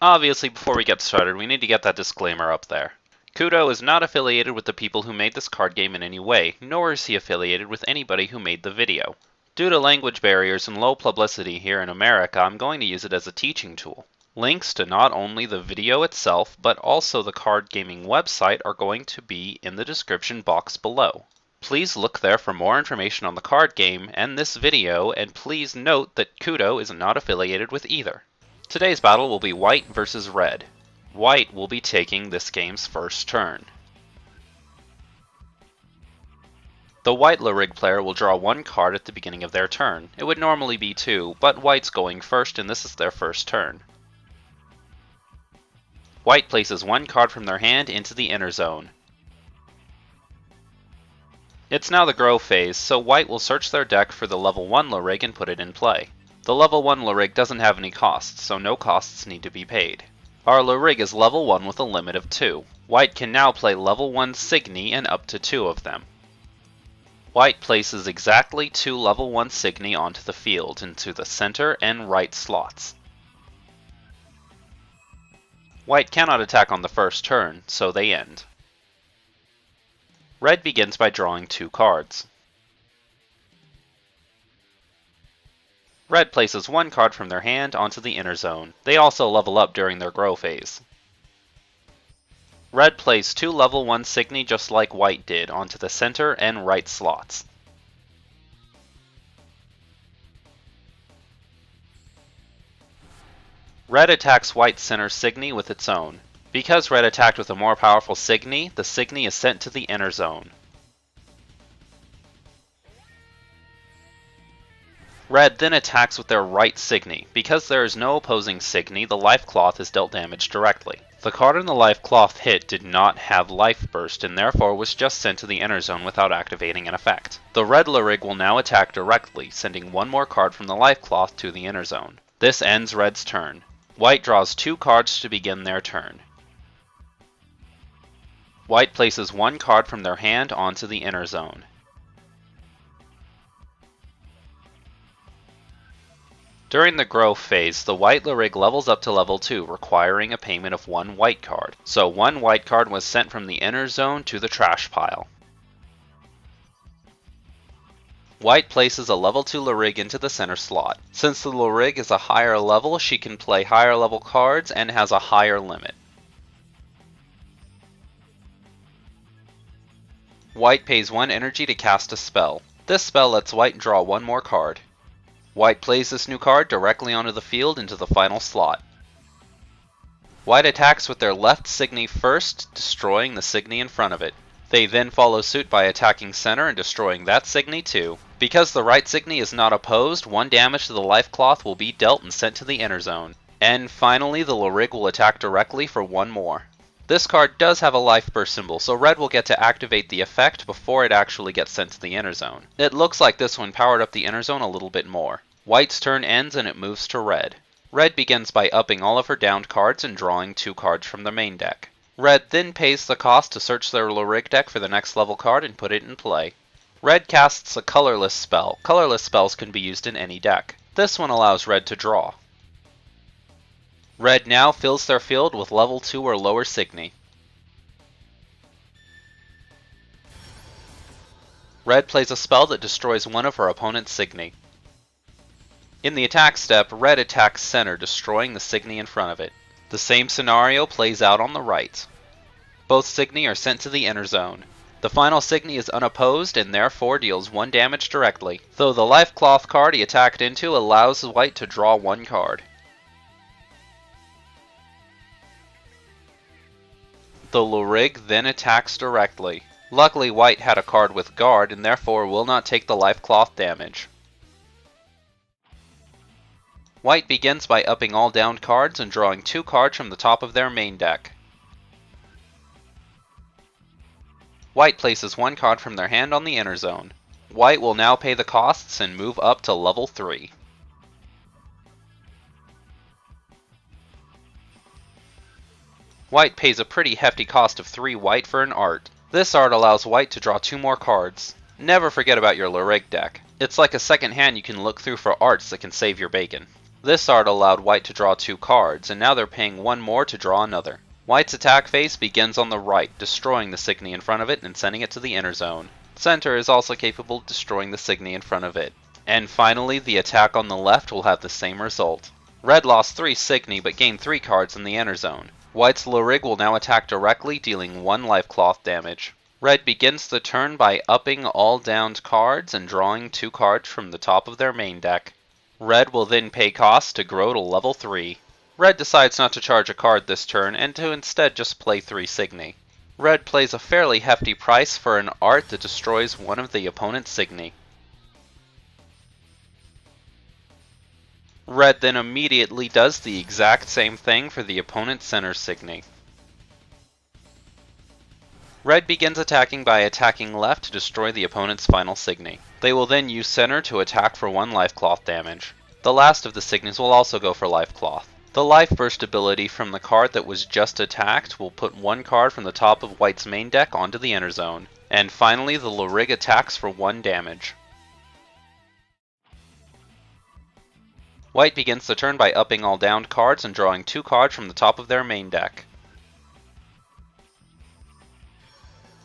Obviously, before we get started, we need to get that disclaimer up there. Kudou is not affiliated with the people who made this card game in any way, nor is he affiliated with anybody who made the video. Due to language barriers and low publicity here in America, I'm going to use it as a teaching tool. Links to not only the video itself, but also the card gaming website are going to be in the description box below. Please look there for more information on the card game and this video, and please note that Kudou is not affiliated with either. Today's battle will be White versus Red. White will be taking this game's first turn. The White Lyric player will draw one card at the beginning of their turn. It would normally be two, but White's going first and this is their first turn. White places one card from their hand into the inner zone. It's now the grow phase, so White will search their deck for the level 1 Lyric and put it in play. The level 1 Lyric doesn't have any costs, so no costs need to be paid. Our Lyric is level 1 with a limit of 2. White can now play level 1 Signy and up to 2 of them. White places exactly 2 level 1 Signy onto the field, into the center and right slots. White cannot attack on the first turn, so they end. Red begins by drawing 2 cards. Red places one card from their hand onto the inner zone. They also level up during their grow phase. Red plays 2 level 1 Signy just like White did onto the center and right slots. Red attacks White's center Signy with its own. Because Red attacked with a more powerful Signy, the Signy is sent to the inner zone. Red then attacks with their right Signy. Because there is no opposing Signy, the Life Cloth is dealt damage directly. The card in the Life Cloth hit did not have Life Burst and therefore was just sent to the inner zone without activating an effect. The Red Lyric will now attack directly, sending one more card from the Life Cloth to the inner zone. This ends Red's turn. White draws 2 cards to begin their turn. White places one card from their hand onto the inner zone. During the growth phase, the White Lyric levels up to level 2, requiring a payment of 1 white card. So 1 white card was sent from the inner zone to the trash pile. White places a level 2 Lyric into the center slot. Since the Lyric is a higher level, she can play higher level cards and has a higher limit. White pays 1 energy to cast a spell. This spell lets White draw 1 more card. White plays this new card directly onto the field into the final slot. White attacks with their left Signy first, destroying the Signy in front of it. They then follow suit by attacking center and destroying that Signy too. Because the right Signy is not opposed, 1 damage to the Life Cloth will be dealt and sent to the inner zone. And finally, the Lyric will attack directly for 1 more. This card does have a Life Burst symbol, so Red will get to activate the effect before it actually gets sent to the inner zone. It looks like this one powered up the inner zone a little bit more. White's turn ends and it moves to Red. Red begins by upping all of her downed cards and drawing 2 cards from the main deck. Red then pays the cost to search their Lyric deck for the next level card and put it in play. Red casts a colorless spell. Colorless spells can be used in any deck. This one allows Red to draw. Red now fills their field with level 2 or lower Signy. Red plays a spell that destroys one of her opponent's Signy. In the attack step, Red attacks center, destroying the Signy in front of it. The same scenario plays out on the right. Both Signy are sent to the inner zone. The final Signy is unopposed and therefore deals 1 damage directly, though the Life Cloth card he attacked into allows White to draw 1 card. The Lyric then attacks directly. Luckily, White had a card with guard and therefore will not take the Life Cloth damage. White begins by upping all downed cards and drawing 2 cards from the top of their main deck. White places 1 card from their hand on the inner zone. White will now pay the costs and move up to level 3. White pays a pretty hefty cost of 3 white for an art. This art allows White to draw 2 more cards. Never forget about your Lyric deck. It's like a second hand you can look through for arts that can save your bacon. This art allowed White to draw 2 cards, and now they're paying 1 more to draw another. White's attack phase begins on the right, destroying the Signy in front of it and sending it to the inner zone. Center is also capable of destroying the Signy in front of it. And finally, the attack on the left will have the same result. Red lost 3 Signy but gained 3 cards in the inner zone. White's Lurig will now attack directly, dealing 1 life cloth damage. Red begins the turn by upping all downed cards and drawing 2 cards from the top of their main deck. Red will then pay cost to grow to level 3. Red decides not to charge a card this turn and to instead just play 3 Signy. Red plays a fairly hefty price for an art that destroys one of the opponent's Signy. Red then immediately does the exact same thing for the opponent's center Signy. Red begins attacking by attacking left to destroy the opponent's final Signy. They will then use center to attack for 1 life cloth damage. The last of the Signies will also go for life cloth. The life burst ability from the card that was just attacked will put 1 card from the top of White's main deck onto the inner zone. And finally, the Lurig attacks for 1 damage. White begins the turn by upping all downed cards and drawing 2 cards from the top of their main deck.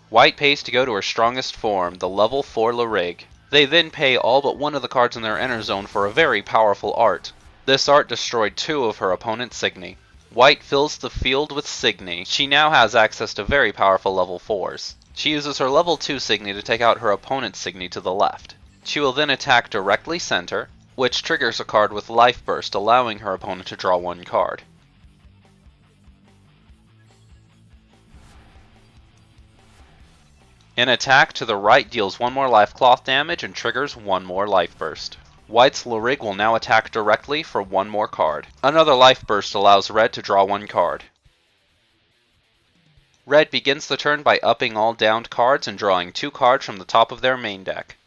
White pays to go to her strongest form, the level 4 Lurig. They then pay all but 1 of the cards in their inner zone for a very powerful art. This art destroyed 2 of her opponent's Signy. White fills the field with Signy. She now has access to very powerful level 4s. She uses her level 2 Signy to take out her opponent's Signy to the left. She will then attack directly center, which triggers a card with Life Burst, allowing her opponent to draw 1 card. An attack to the right deals 1 more life cloth damage and triggers 1 more Life Burst. White's Lurig will now attack directly for 1 more card. Another Life Burst allows Red to draw 1 card. Red begins the turn by upping all downed cards and drawing 2 cards from the top of their main deck.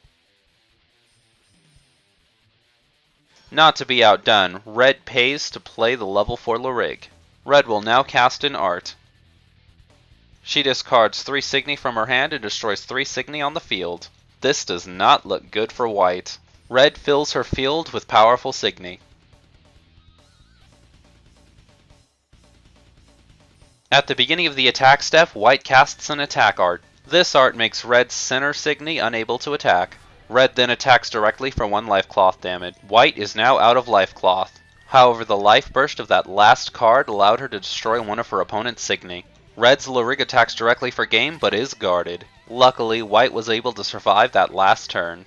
Not to be outdone, Red pays to play the level 4 Lurig. Red will now cast an art. She discards 3 Signy from her hand and destroys 3 Signy on the field. This does not look good for White. Red fills her field with powerful Signy. At the beginning of the attack step, White casts an attack art. This art makes Red's center Signy unable to attack. Red then attacks directly for 1 life cloth damage. White is now out of life cloth. However, the life burst of that last card allowed her to destroy 1 of her opponent's Signy. Red's Lurig attacks directly for game, but is guarded. Luckily, White was able to survive that last turn.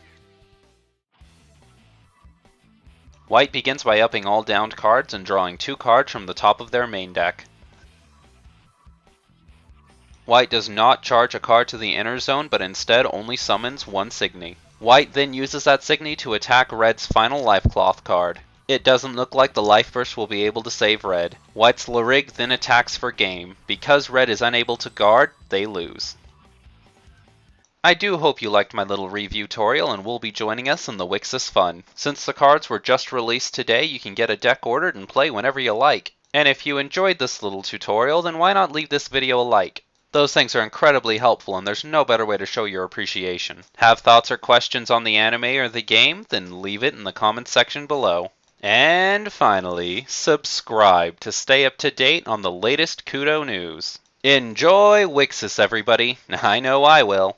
White begins by upping all downed cards and drawing 2 cards from the top of their main deck. White does not charge a card to the inner zone, but instead only summons 1 Signy. White then uses that Signy to attack Red's final life cloth card. It doesn't look like the Life Burst will be able to save Red. White's Lurig then attacks for game. Because Red is unable to guard, they lose. I do hope you liked my little review tutorial and will be joining us in the WIXOSS fun. Since the cards were just released today, you can get a deck ordered and play whenever you like. And if you enjoyed this little tutorial, then why not leave this video a like? Those things are incredibly helpful, and there's no better way to show your appreciation. Have thoughts or questions on the anime or the game? Then leave it in the comments section below. And finally, subscribe to stay up to date on the latest Kudou news. Enjoy WIXOSS, everybody. I know I will.